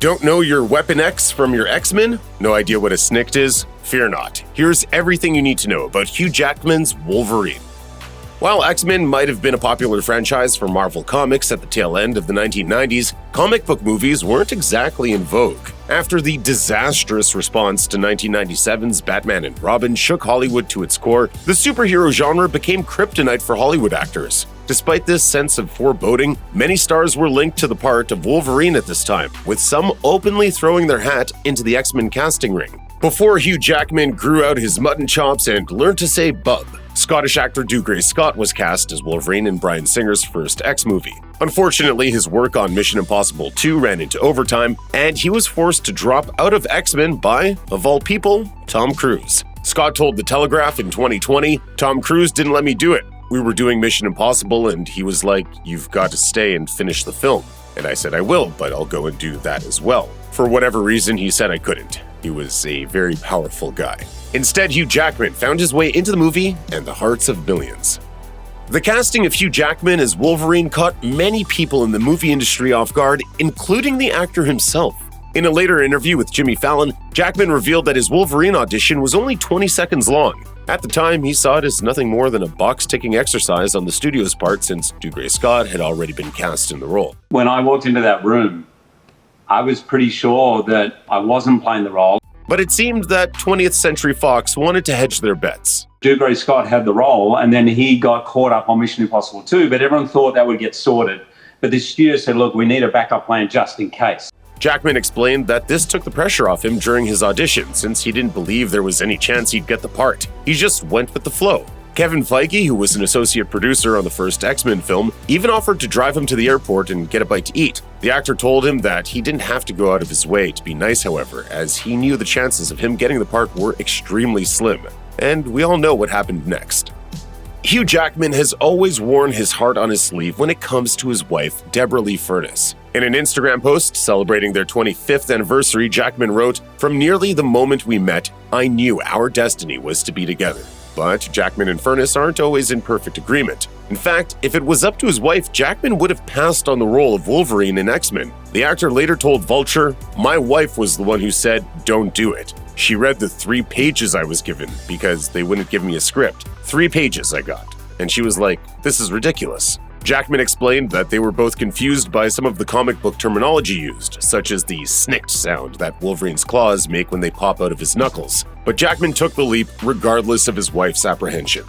Don't know your Weapon X from your X-Men? No idea what a snikt is? Fear not. Here's everything you need to know about Hugh Jackman's Wolverine. While X-Men might have been a popular franchise for Marvel Comics at the tail end of the 1990s, comic book movies weren't exactly in vogue. After the disastrous response to 1997's Batman and Robin shook Hollywood to its core, the superhero genre became kryptonite for Hollywood actors. Despite this sense of foreboding, many stars were linked to the part of Wolverine at this time, with some openly throwing their hat into the X-Men casting ring. Before Hugh Jackman grew out his mutton chops and learned to say bub, Scottish actor Dougray Scott was cast as Wolverine in Bryan Singer's first X movie. Unfortunately, his work on Mission Impossible 2 ran into overtime, and he was forced to drop out of X-Men by, of all people, Tom Cruise. Scott told The Telegraph in 2020, "Tom Cruise didn't let me do it. We were doing Mission Impossible and he was like, 'You've got to stay and finish the film.' And I said I will, but I'll go and do that as well. For whatever reason, he said I couldn't. He was a very powerful guy." Instead, Hugh Jackman found his way into the movie and the hearts of millions. The casting of Hugh Jackman as Wolverine caught many people in the movie industry off guard, including the actor himself. In a later interview with Jimmy Fallon, Jackman revealed that his Wolverine audition was only 20 seconds long. At the time, he saw it as nothing more than a box-ticking exercise on the studio's part since Dougray Scott had already been cast in the role. When I walked into that room, I was pretty sure that I wasn't playing the role. But it seemed that 20th Century Fox wanted to hedge their bets. Dougray Scott had the role, and then he got caught up on Mission Impossible 2, but everyone thought that would get sorted. But the studio said, look, we need a backup plan just in case. Jackman explained that this took the pressure off him during his audition, since he didn't believe there was any chance he'd get the part. He just went with the flow. Kevin Feige, who was an associate producer on the first X-Men film, even offered to drive him to the airport and get a bite to eat. The actor told him that he didn't have to go out of his way to be nice, however, as he knew the chances of him getting the part were extremely slim. And we all know what happened next. Hugh Jackman has always worn his heart on his sleeve when it comes to his wife, Deborah Lee Furness. In an Instagram post celebrating their 25th anniversary, Jackman wrote, "From nearly the moment we met, I knew our destiny was to be together." But Jackman and Furness aren't always in perfect agreement. In fact, if it was up to his wife, Jackman would have passed on the role of Wolverine in X-Men. The actor later told Vulture, "My wife was the one who said, 'Don't do it.' She read the 3 pages I was given because they wouldn't give me a script. 3 pages I got. And she was like, 'This is ridiculous.'" Jackman explained that they were both confused by some of the comic book terminology used, such as the snikt sound that Wolverine's claws make when they pop out of his knuckles. But Jackman took the leap regardless of his wife's apprehension.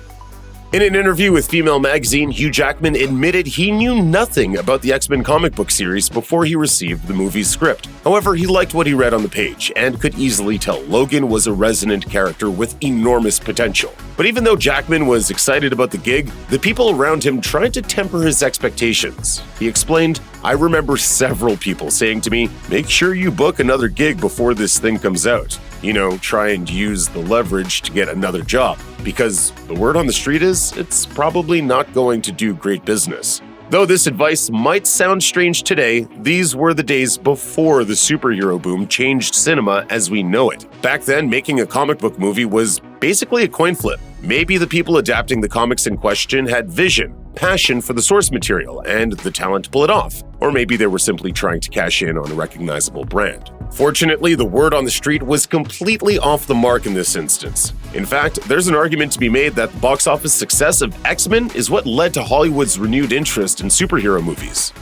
In an interview with Female Magazine, Hugh Jackman admitted he knew nothing about the X-Men comic book series before he received the movie's script. However, he liked what he read on the page and could easily tell Logan was a resonant character with enormous potential. But even though Jackman was excited about the gig, the people around him tried to temper his expectations. He explained, "I remember several people saying to me, 'Make sure you book another gig before this thing comes out.' You know, try and use the leverage to get another job. Because the word on the street is, it's probably not going to do great business." Though this advice might sound strange today, these were the days before the superhero boom changed cinema as we know it. Back then, making a comic book movie was basically a coin flip. Maybe the people adapting the comics in question had vision, passion for the source material, and the talent to pull it off. Or maybe they were simply trying to cash in on a recognizable brand. Fortunately, the word on the street was completely off the mark in this instance. In fact, there's an argument to be made that the box office success of X-Men is what led to Hollywood's renewed interest in superhero movies.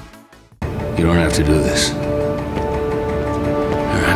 You don't have to do this.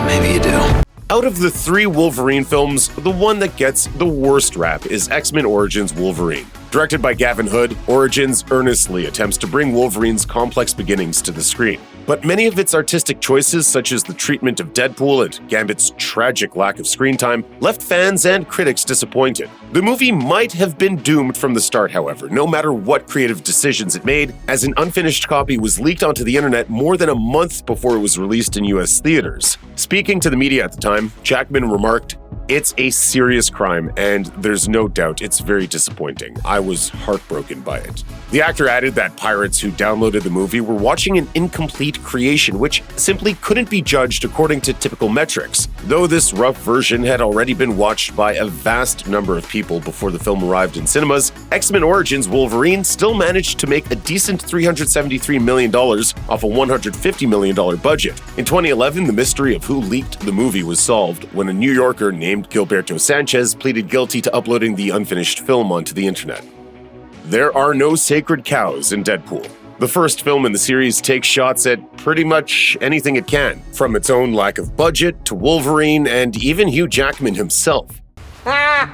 Maybe you do. Out of the 3 Wolverine films, the one that gets the worst rap is X-Men Origins Wolverine. Directed by Gavin Hood, Origins earnestly attempts to bring Wolverine's complex beginnings to the screen. But many of its artistic choices, such as the treatment of Deadpool and Gambit's tragic lack of screen time, left fans and critics disappointed. The movie might have been doomed from the start, however, no matter what creative decisions it made, as an unfinished copy was leaked onto the internet more than a month before it was released in US theaters. Speaking to the media at the time, Jackman remarked, "It's a serious crime, and there's no doubt it's very disappointing. I was heartbroken by it." The actor added that pirates who downloaded the movie were watching an incomplete creation which simply couldn't be judged according to typical metrics. Though this rough version had already been watched by a vast number of people before the film arrived in cinemas, X-Men Origins Wolverine still managed to make a decent $373 million off a $150 million budget. In 2011, the mystery of who leaked the movie was solved when a New Yorker named Gilberto Sanchez pleaded guilty to uploading the unfinished film onto the internet. There are no sacred cows in Deadpool. The first film in the series takes shots at pretty much anything it can, from its own lack of budget to Wolverine and even Hugh Jackman himself.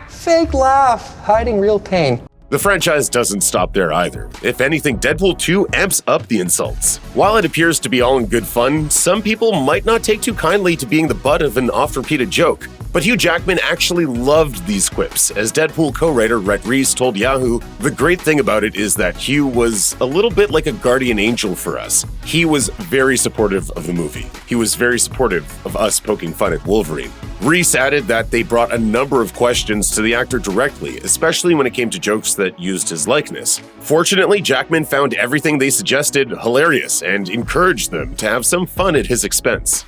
Fake laugh, hiding real pain. The franchise doesn't stop there either. If anything, Deadpool 2 amps up the insults. While it appears to be all in good fun, some people might not take too kindly to being the butt of an oft-repeated joke. But Hugh Jackman actually loved these quips. As Deadpool co-writer Rhett Reese told Yahoo, the great thing about it is that Hugh was a little bit like a guardian angel for us. He was very supportive of the movie. He was very supportive of us poking fun at Wolverine. Reese added that they brought a number of questions to the actor directly, especially when it came to jokes that used his likeness. Fortunately, Jackman found everything they suggested hilarious and encouraged them to have some fun at his expense.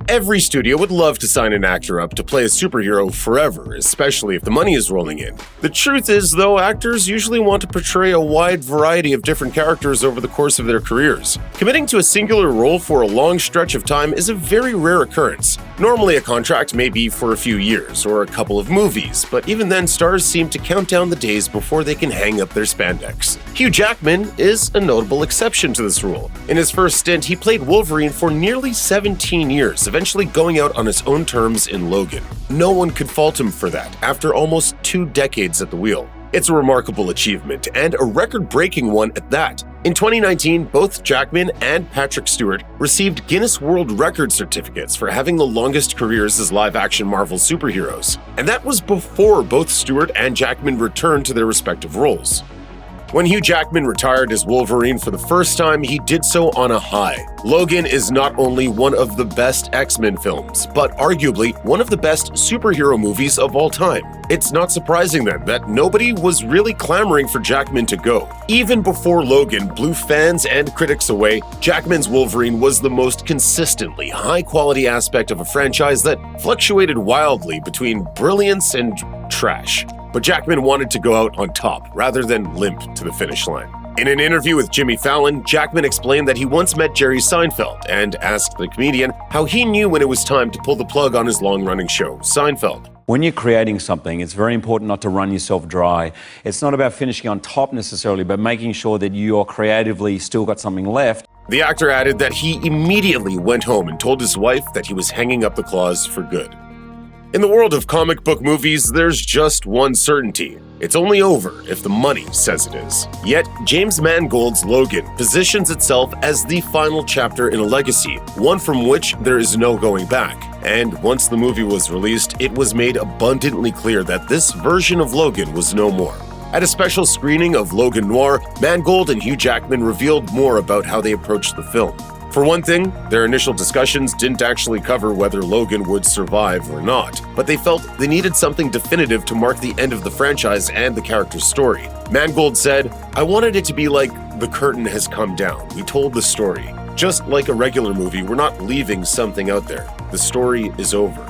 Every studio would love to sign an actor up to play a superhero forever, especially if the money is rolling in. The truth is, though, actors usually want to portray a wide variety of different characters over the course of their careers. Committing to a singular role for a long stretch of time is a very rare occurrence. Normally, a contract may be for a few years or a couple of movies, but even then, stars seem to count down the days before they can hang up their spandex. Hugh Jackman is a notable exception to this rule. In his first stint, he played Wolverine for nearly 17 years, eventually going out on his own terms in Logan. No one could fault him for that, after almost 2 decades at the wheel. It's a remarkable achievement, and a record-breaking one at that. In 2019, both Jackman and Patrick Stewart received Guinness World Record certificates for having the longest careers as live-action Marvel superheroes. And that was before both Stewart and Jackman returned to their respective roles. When Hugh Jackman retired as Wolverine for the first time, he did so on a high. Logan is not only one of the best X-Men films, but arguably one of the best superhero movies of all time. It's not surprising then that nobody was really clamoring for Jackman to go. Even before Logan blew fans and critics away, Jackman's Wolverine was the most consistently high-quality aspect of a franchise that fluctuated wildly between brilliance and trash. But Jackman wanted to go out on top rather than limp to the finish line. In an interview with Jimmy Fallon, Jackman explained that he once met Jerry Seinfeld and asked the comedian how he knew when it was time to pull the plug on his long-running show, Seinfeld. When you're creating something, it's very important not to run yourself dry. It's not about finishing on top necessarily, but making sure that you're creatively still got something left. The actor added that he immediately went home and told his wife that he was hanging up the claws for good. In the world of comic book movies, there's just one certainty. It's only over if the money says it is. Yet, James Mangold's Logan positions itself as the final chapter in a legacy, one from which there is no going back. And once the movie was released, it was made abundantly clear that this version of Logan was no more. At a special screening of Logan Noir, Mangold and Hugh Jackman revealed more about how they approached the film. For one thing, their initial discussions didn't actually cover whether Logan would survive or not, but they felt they needed something definitive to mark the end of the franchise and the character's story. Mangold said, "I wanted it to be like the curtain has come down. We told the story. Just like a regular movie, we're not leaving something out there. The story is over."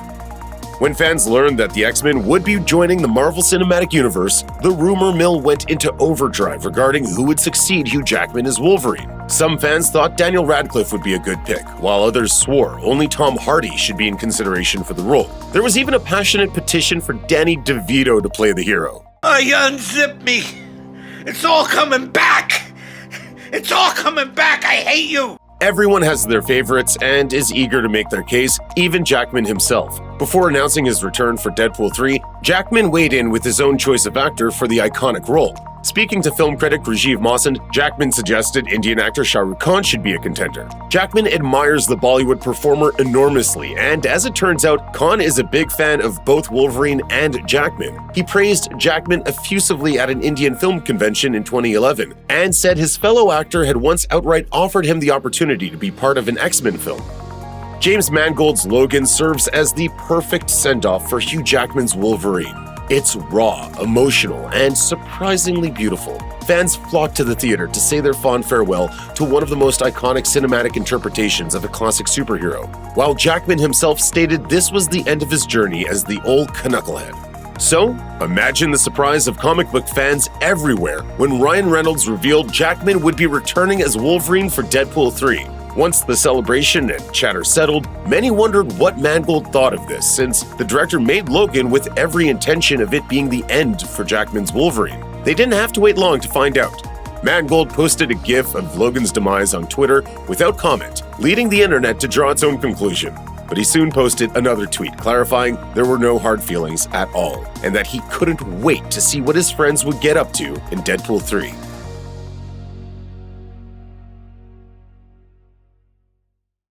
When fans learned that the X-Men would be joining the Marvel Cinematic Universe, the rumor mill went into overdrive regarding who would succeed Hugh Jackman as Wolverine. Some fans thought Daniel Radcliffe would be a good pick, while others swore only Tom Hardy should be in consideration for the role. There was even a passionate petition for Danny DeVito to play the hero. Unzip me! It's all coming back! It's all coming back! I hate you! Everyone has their favorites and is eager to make their case, even Jackman himself. Before announcing his return for Deadpool 3, Jackman weighed in with his own choice of actor for the iconic role. Speaking to film critic Rajiv Mawsand, Jackman suggested Indian actor Shah Rukh Khan should be a contender. Jackman admires the Bollywood performer enormously, and as it turns out, Khan is a big fan of both Wolverine and Jackman. He praised Jackman effusively at an Indian film convention in 2011, and said his fellow actor had once outright offered him the opportunity to be part of an X-Men film. James Mangold's Logan serves as the perfect send-off for Hugh Jackman's Wolverine. It's raw, emotional, and surprisingly beautiful. Fans flocked to the theater to say their fond farewell to one of the most iconic cinematic interpretations of a classic superhero, while Jackman himself stated this was the end of his journey as the old knucklehead. So, imagine the surprise of comic book fans everywhere when Ryan Reynolds revealed Jackman would be returning as Wolverine for Deadpool 3. Once the celebration and chatter settled, many wondered what Mangold thought of this, since the director made Logan with every intention of it being the end for Jackman's Wolverine. They didn't have to wait long to find out. Mangold posted a gif of Logan's demise on Twitter without comment, leading the internet to draw its own conclusion. But he soon posted another tweet clarifying there were no hard feelings at all, and that he couldn't wait to see what his friends would get up to in Deadpool 3.